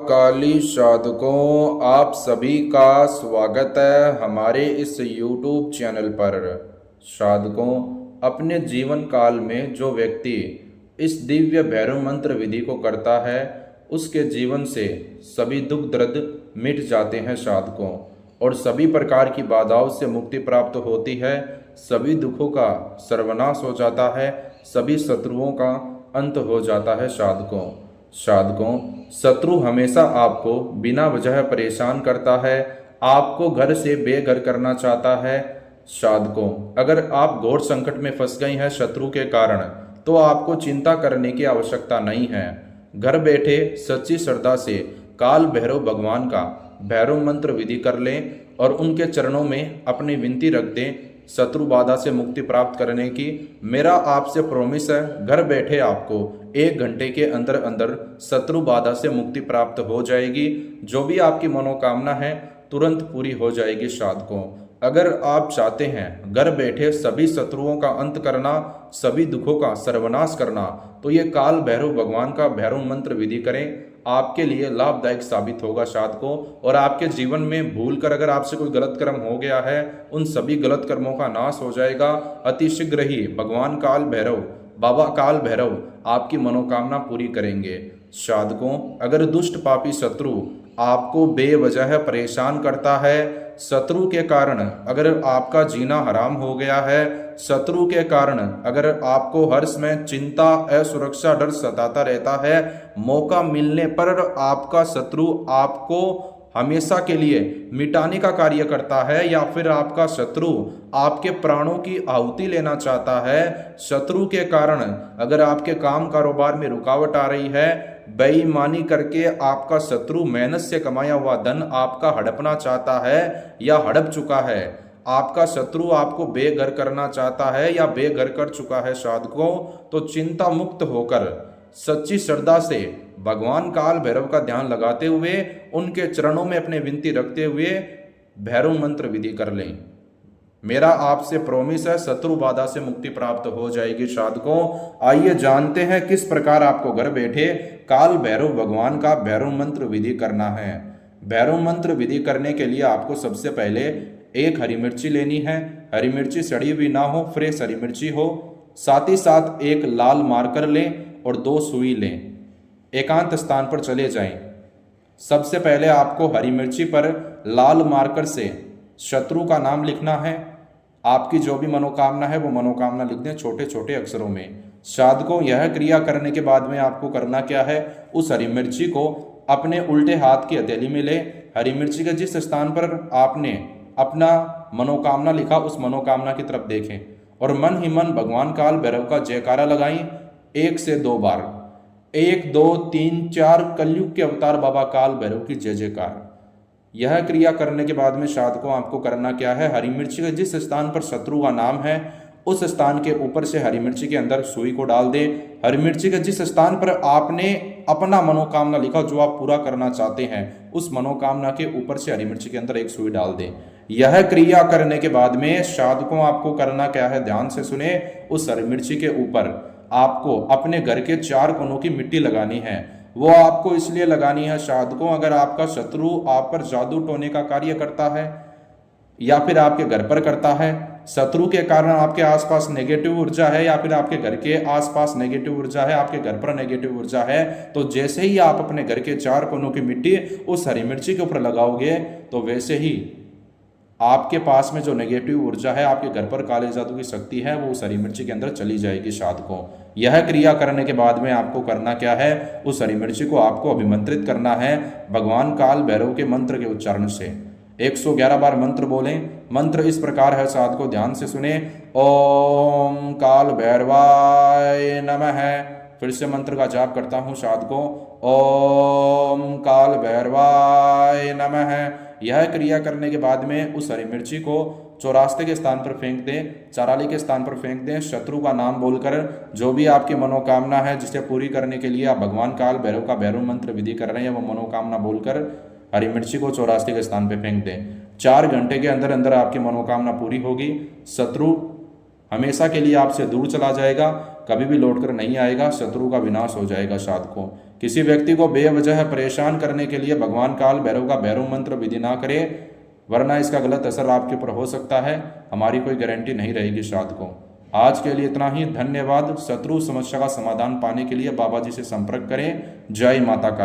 काली साधकों, आप सभी का स्वागत है हमारे इस YouTube चैनल पर। साधकों, अपने जीवन काल में जो व्यक्ति इस दिव्य भैरव मंत्र विधि को करता है उसके जीवन से सभी दुख दर्द मिट जाते हैं साधकों, और सभी प्रकार की बाधाओं से मुक्ति प्राप्त होती है। सभी दुखों का सर्वनाश हो जाता है, सभी शत्रुओं का अंत हो जाता है साधकों, शत्रु हमेशा आपको बिना वजह परेशान करता है, आपको घर से बेघर करना चाहता है। साधकों, अगर आप घोर संकट में फंस गए हैं शत्रु के कारण, तो आपको चिंता करने की आवश्यकता नहीं है। घर बैठे सच्ची श्रद्धा से काल भैरव भगवान का भैरव मंत्र विधि कर लें और उनके चरणों में अपनी विनती रख दें शत्रु बाधा से मुक्ति प्राप्त करने की। मेरा आपसे प्रॉमिस है, घर बैठे आपको 1 घंटे के अंदर अंदर शत्रु बाधा से मुक्ति प्राप्त हो जाएगी। जो भी आपकी मनोकामना है तुरंत पूरी हो जाएगी साधकों। अगर आप चाहते हैं घर बैठे सभी शत्रुओं का अंत करना, सभी दुखों का सर्वनाश करना, तो ये काल भैरव भगवान का भैरव मंत्र विधि करें। आपके लिए लाभदायक साबित होगा साधकों, और आपके जीवन में भूल कर अगर आपसे कोई गलत कर्म हो गया है उन सभी गलत कर्मों का नाश हो जाएगा। अतिशीघ्र ही भगवान काल भैरव, बाबा काल भैरव आपकी मनोकामना पूरी करेंगे। साधकों, अगर दुष्ट पापी शत्रु आपको बेवजह परेशान करता है, शत्रु के कारण अगर आपका जीना हराम हो गया है, शत्रु के कारण अगर आपको हर समय चिंता, असुरक्षा, डर सताता रहता है, मौका मिलने पर आपका शत्रु आपको हमेशा के लिए मिटाने का कार्य करता है, या फिर आपका शत्रु आपके प्राणों की आहुति लेना चाहता है, शत्रु के कारण अगर आपके काम कारोबार में रुकावट आ रही है, बेईमानी करके आपका शत्रु मेहनत से कमाया हुआ धन आपका हड़पना चाहता है या हड़प चुका है, आपका शत्रु आपको बेघर करना चाहता है या बेघर कर चुका है साधकों, तो चिंता मुक्त होकर सच्ची श्रद्धा से भगवान काल भैरव का ध्यान लगाते हुए उनके चरणों में अपने विनती रखते हुए भैरव मंत्र विधि कर लें। मेरा आपसे प्रॉमिस है, शत्रु बाधा से मुक्ति प्राप्त हो जाएगी साधकों। आइए जानते हैं किस प्रकार आपको घर बैठे काल भैरव भगवान का भैरव मंत्र विधि करना है। भैरव मंत्र विधि करने के लिए आपको सबसे पहले एक हरी मिर्ची लेनी है। हरी मिर्ची सड़ी हुई ना हो, फ्रेश हरी मिर्ची हो। साथ ही साथ एक लाल मार्कर लें और 2 सुई लें। एकांत स्थान पर चले जाएं। सबसे पहले आपको हरी मिर्ची पर लाल मार्कर से शत्रु का नाम लिखना है। आपकी जो भी मनोकामना है वो मनोकामना लिख दें छोटे छोटे अक्षरों में। साधकों, यह क्रिया करने के बाद में आपको करना क्या है, उस हरी मिर्ची को अपने उल्टे हाथ की हथेली में ले। हरी मिर्ची के जिस स्थान पर आपने अपना मनोकामना लिखा उस मनोकामना की तरफ देखें और मन ही मन भगवान काल भैरव का जयकारा लगाएं 1 से 2 बार। 1 2 3 4 कलयुग के अवतार बाबा काल भैरव की जय जयकार। यह क्रिया करने के बाद में साधकों आपको करना क्या है, हरी मिर्ची के जिस स्थान पर शत्रु का नाम है उस स्थान के ऊपर से हरी मिर्ची के अंदर सुई को डाल दें। हरी मिर्ची के जिस स्थान पर आपने अपना मनोकामना लिखा जो आप पूरा करना चाहते हैं उस मनोकामना के ऊपर से हरी मिर्ची के अंदर एक सुई डाल दें। यह क्रिया करने के बाद में साधकों आपको करना क्या है, ध्यान से सुने। उस हरी मिर्ची के ऊपर आपको अपने घर के 4 कोनों की मिट्टी लगानी है। वो आपको इसलिए लगानी है साधकों, अगर आपका शत्रु आप पर जादू टोने का कार्य करता है या फिर आपके घर पर करता है, शत्रु के कारण आपके आसपास नेगेटिव ऊर्जा है या फिर आपके घर के आसपास नेगेटिव ऊर्जा है, आपके घर पर नेगेटिव ऊर्जा है, तो जैसे ही आप अपने घर के 4 कोनों की मिट्टी उस हरी मिर्ची के ऊपर लगाओगे तो वैसे ही आपके पास में जो नेगेटिव ऊर्जा है, आपके घर पर काले जादू की शक्ति है, वो उस हरी मिर्ची के अंदर चली जाएगी साधकों। यह क्रिया करने के बाद में आपको करना क्या है, उस हरी मिर्ची को आपको अभिमंत्रित करना है भगवान काल भैरव के मंत्र के उच्चारण से। 111 बार मंत्र बोलें। मंत्र इस प्रकार है साधकों, ध्यान से सुने। ओम काल भैरवाय नमः। फिर से मंत्र का जाप करता हूँ साधकों, ओम काल भैरवाय नमः। यह क्रिया करने के बाद में उस हरी मिर्ची को चौरास्ते के स्थान पर फेंक दें, चाराली के स्थान पर फेंक दें। शत्रु का नाम बोलकर जो भी आपकी मनोकामना है जिसे पूरी करने के लिए आप भगवान काल भैरव का भैरव मंत्र विधि कर रहे हैं, वो मनोकामना बोलकर हरी मिर्ची को चौरास्ते के स्थान पर फेंक दें। 4 घंटे के अंदर अंदर आपकी मनोकामना पूरी होगी। शत्रु हमेशा के लिए आपसे दूर चला जाएगा, कभी भी लौटकर नहीं आएगा, शत्रु का विनाश हो जाएगा साधकों। किसी व्यक्ति को बेवजह परेशान करने के लिए भगवान काल भैरव का भैरव मंत्र विधि ना करें, वरना इसका गलत असर आपके ऊपर हो सकता है। हमारी कोई गारंटी नहीं रहेगी साधकों। आज के लिए इतना ही, धन्यवाद। शत्रु समस्या का समाधान पाने के लिए बाबा जी से संपर्क करें। जय माता का।